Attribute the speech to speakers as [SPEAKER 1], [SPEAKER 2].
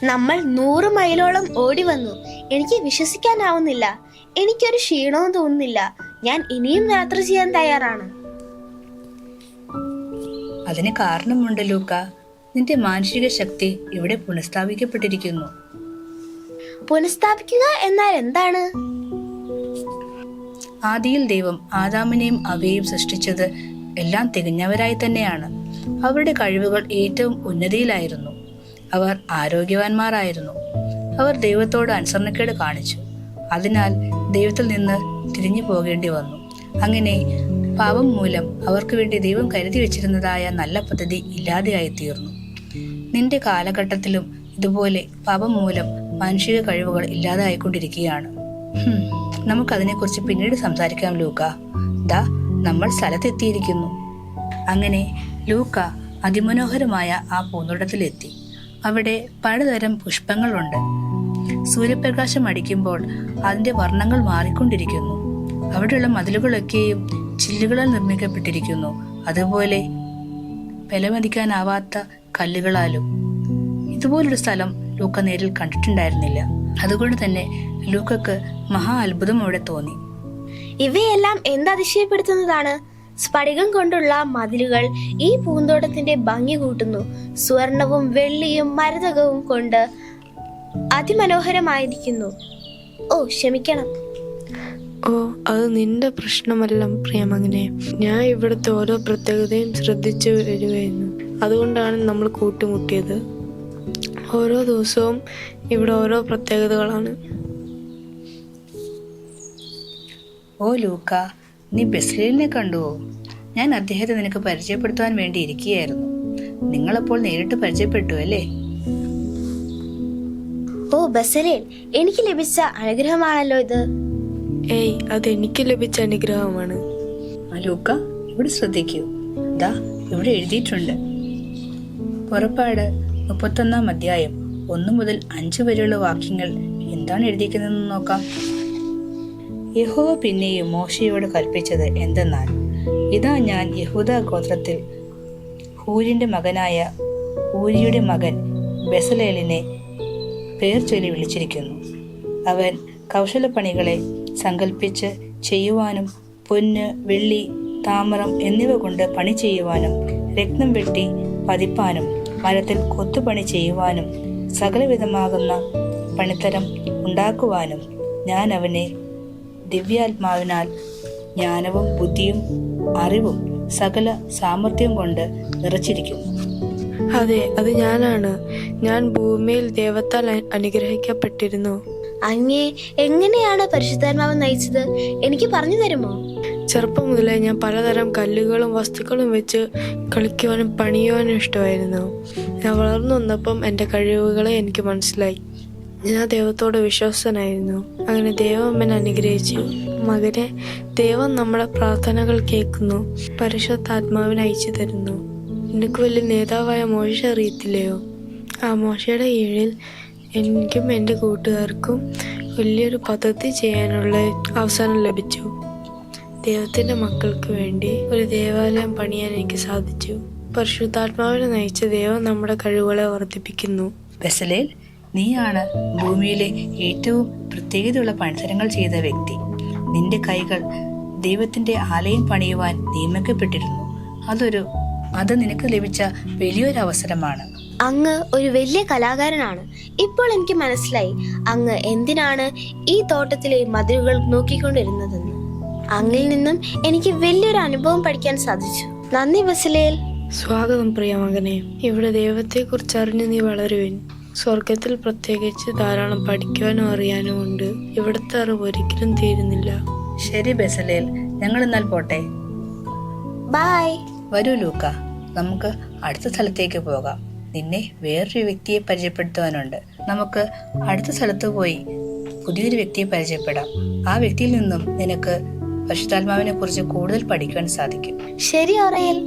[SPEAKER 1] നമ്മൾ 100 മൈലോളം ഓടി വന്നു. എനിക്ക് വിശ്വസിക്കാനാവുന്നില്ല. എനിക്കൊരു ക്ഷീണവും തോന്നുന്നില്ല. ഞാൻ ഇനിയും യാത്ര ചെയ്യാൻ തയ്യാറാണ്.
[SPEAKER 2] അതിന് കാരണമുണ്ട് ലൂക്ക. നിന്റെ മാനസിക ശക്തി ഇവിടെ പുനഃസ്ഥാപിക്കപ്പെട്ടിരിക്കുന്നു.
[SPEAKER 1] പുനഃസ്ഥാപിക്കുക എന്നാൽ എന്താണ്?
[SPEAKER 2] ആദിയിൽ ദൈവം ആദാമിനെയും അവയെയും സൃഷ്ടിച്ചത് എല്ലാം തികഞ്ഞവരായി തന്നെയാണ്. അവരുടെ കഴിവുകൾ ഏറ്റവും ഉന്നതിയിലായിരുന്നു. അവർ ആരോഗ്യവാന്മാരായിരുന്നു. അവർ ദൈവത്തോട് അനുസരണക്കേട് കാണിച്ചു. അതിനാൽ ദൈവത്തിൽ നിന്ന് തിരിഞ്ഞു പോകേണ്ടി വന്നു. അങ്ങനെ പാപം മൂലം അവർക്ക് വേണ്ടി ദൈവം കരുതി വെച്ചിരുന്നതായ നല്ല പദ്ധതി ഇല്ലാതെയായി തീർന്നു. നിന്റെ കാലഘട്ടത്തിലും ഇതുപോലെ പാപം മൂലം മാനുഷിക കഴിവുകൾ ഇല്ലാതായിക്കൊണ്ടിരിക്കുകയാണ്. നമുക്കതിനെക്കുറിച്ച് പിന്നീട് സംസാരിക്കാം ലൂക്ക. ദാ നമ്മൾ സ്ഥലത്തെത്തിയിരിക്കുന്നു. അങ്ങനെ ലൂക്ക അതിമനോഹരമായ ആ പൂന്തോട്ടത്തിലെത്തി. അവിടെ പലതരം പുഷ്പങ്ങളുണ്ട്. സൂര്യപ്രകാശം അടിക്കുമ്പോൾ അതിന്റെ വർണ്ണങ്ങൾ മാറിക്കൊണ്ടിരിക്കുന്നു. അവിടെയുള്ള മതിലുകളൊക്കെയും ചില്ലുകളാൽ നിർമ്മിക്കപ്പെട്ടിരിക്കുന്നു. അതുപോലെ വിലമതിക്കാനാവാത്ത കല്ലുകളാലും. ഇതുപോലൊരു സ്ഥലം ലൂക്ക നേരിൽ കണ്ടിട്ടുണ്ടായിരുന്നില്ല. അതുകൊണ്ട് തന്നെ ലൂക്കക്ക് മഹാ അത്ഭുതം അവിടെ തോന്നി.
[SPEAKER 1] ഇവയെല്ലാം എന്തതിശയപ്പെടുത്തുന്നതാണ്! സ്ഫടികം കൊണ്ടുള്ള മതിലുകൾ ഈ പൂന്തോട്ടത്തിന്റെ ഭംഗി കൂട്ടുന്നു. സ്വർണവും വെള്ളിയും മരതകവും കൊണ്ട് അതിമനോഹരമായിരിക്കുന്നു. ഓ, ക്ഷമിക്കണം.
[SPEAKER 3] ഓ, അത് നിന്റെ പ്രശ്നമല്ല പ്രിയമകനെ. ഞാൻ ഇവിടുത്തെ ഓരോ പ്രത്യേകതയും ശ്രദ്ധിച്ചു വരികയായിരുന്നു. അതുകൊണ്ടാണ് നമ്മൾ കൂട്ടിമുട്ടിയത്. ഓരോ ദിവസവും ഇവിടെ ഓരോ പ്രത്യേകതകളാണ്.
[SPEAKER 2] ഓ ലൂക്ക, നീ ബെസ്ലേലിനെ കണ്ടുവോ? ഞാൻ അദ്ദേഹത്തെ നിനക്ക് പരിചയപ്പെടുത്തുവാൻ വേണ്ടി ഇരിക്കുകയായിരുന്നു. നിങ്ങളപ്പോൾ നേരിട്ട് പരിചയപ്പെട്ടു അല്ലേ?
[SPEAKER 1] ഓ ബസലേൽ, എനിക്ക് ലഭിച്ച അനുഗ്രഹമാണല്ലോ ഇത്.
[SPEAKER 3] ഏയ്, അത് എനിക്ക് ലഭിച്ച അനുഗ്രഹമാണ്.
[SPEAKER 2] ലൂക്ക, ഇവിടെ ശ്രദ്ധിക്കൂ. ദാ ഇവിടെ എഴുതിയിട്ടുണ്ട്. പുറപ്പാട് 31-ാം അധ്യായം 1 മുതൽ 5 വരെയുള്ള വാക്യങ്ങൾ എന്താണ് എഴുതിയിരിക്കുന്നതെന്ന് നോക്കാം. യഹോവ പിന്നെയും മോശയോട് കൽപ്പിച്ചത് എന്തെന്നാൽ, ഇതാ ഞാൻ യഹൂദ ഗോത്രത്തിൽ ഹൂരിന്റെ മകനായ ഊരിയുടെ മകൻ ബെസലേലിനെ പേർ ചൊല്ലി വിളിച്ചിരിക്കുന്നു. അവൻ കൗശലപ്പണികളെ സങ്കൽപ്പിച്ച് ചെയ്യുവാനും പൊന്ന്, വെള്ളി, താമ്രം എന്നിവ കൊണ്ട് പണി ചെയ്യുവാനും രത്നം വെട്ടി പതിപ്പാനും മരത്തിൽ കൊത്തുപണി ചെയ്യുവാനും സകലവിധമാകുന്ന പണിത്തരം ഉണ്ടാക്കുവാനും ഞാൻ അവനെ ദിവ്യാത്മാവിനാൽ ജ്ഞാനവും ബുദ്ധിയും അറിവും സകല സാമർഥ്യം കൊണ്ട് നിറച്ചിരിക്കുന്നു.
[SPEAKER 3] അതെ, അത് ഞാനാണ്. ഞാൻ ഭൂമിയിൽ ദൈവത്താൽ അനുഗ്രഹിക്കപ്പെട്ടിരുന്നു.
[SPEAKER 1] അങ്ങേ എങ്ങനെയാണ് പരിശുദ്ധാത്മാവ് നയിച്ചത്? എനിക്ക് പറഞ്ഞു തരുമോ?
[SPEAKER 3] ചെറുപ്പം മുതലേ ഞാൻ പലതരം കല്ലുകളും വസ്തുക്കളും വെച്ച് കളിക്കുവാനും പണിയുവാനും ഇഷ്ടമായിരുന്നു. ഞാൻ വളർന്നു വന്നപ്പം എൻ്റെ കഴിവുകളെ എനിക്ക് മനസ്സിലായി. ഞാൻ ദൈവത്തോട് വിശ്വസ്തനായിരുന്നു. അങ്ങനെ ദൈവം എന്നെ അനുഗ്രഹിച്ചു. മകനെ, ദൈവം നമ്മുടെ പ്രാർത്ഥനകൾ കേൾക്കുന്നു. പരിശുദ്ധാത്മാവിനെ അയച്ചു തരുന്നു. എനിക്ക് വലിയ നേതാവായ മോശ അറിയത്തില്ലയോ? ആ മോശയുടെ കീഴിൽ എനിക്കും എൻ്റെ കൂട്ടുകാർക്കും വലിയൊരു പദ്ധതി ചെയ്യാനുള്ള അവസരം ലഭിച്ചു. ദൈവത്തിൻ്റെ മക്കൾക്ക് വേണ്ടി ഒരു ദേവാലയം പണിയാൻ എനിക്ക് സാധിച്ചു. പരിശുദ്ധാത്മാവിനെ നയിച്ച ദൈവം നമ്മുടെ കഴിവുകളെ വർദ്ധിപ്പിക്കുന്നു.
[SPEAKER 2] ബെസലേൽ, നീയാണ് ഭൂമിയിലെ ഏറ്റവും പ്രത്യേകതയുള്ള പണിത്തരങ്ങൾ ചെയ്ത വ്യക്തി. നിന്റെ കൈകൾ ദൈവത്തിന്റെ ആലയം പണിയുവാൻ നിയമിക്കപ്പെട്ടിരുന്നു. അത് നിനക്ക് ലഭിച്ച വലിയൊരു അവസരമാണ്.
[SPEAKER 1] അങ്ങ് ഒരു വലിയ കലാകാരനാണ്. ഇപ്പോൾ എനിക്ക് മനസ്സിലായി അങ്ങ് എന്തിനാണ് ഈ തോട്ടത്തിലെ മതിലുകൾ നോക്കിക്കൊണ്ടിരുന്നതെന്ന്. അങ്ങിൽ നിന്നും എനിക്ക് വലിയൊരു അനുഭവം പഠിക്കാൻ സാധിച്ചു. നന്ദി ബസലേൽ.
[SPEAKER 3] സ്വാഗതം പ്രിയ മകനെ. ഇവിടെ ദൈവത്തെക്കുറിച്ച് അറിഞ്ഞ് നീ വളരുവിൻ. സ്വർഗത്തിൽ പ്രത്യേകിച്ച് ധാരാളം പഠിക്കുവാനും അറിയാനും ഉണ്ട്. ഇവിടുത്തെ അറിവ് ഒരിക്കലും തീരുന്നില്ല.
[SPEAKER 2] ശരി ബെസലേൽ, ഞങ്ങൾ എന്നാൽ പോട്ടെ.
[SPEAKER 1] ബൈ.
[SPEAKER 2] വരൂ ലൂക്ക, നമുക്ക് അടുത്ത സ്ഥലത്തേക്ക് പോകാം. നിന്നെ വേറൊരു വ്യക്തിയെ പരിചയപ്പെടുത്തുവാനുണ്ട്. നമുക്ക് അടുത്ത സ്ഥലത്ത് പോയി പുതിയൊരു വ്യക്തിയെ പരിചയപ്പെടാം. ആ വ്യക്തിയിൽ നിന്നും നിനക്ക് പരിശുദ്ധാത്മാവിനെ കുറിച്ച് കൂടുതൽ പഠിക്കുവാൻ സാധിക്കും.
[SPEAKER 1] ശരി ഓറയൽ.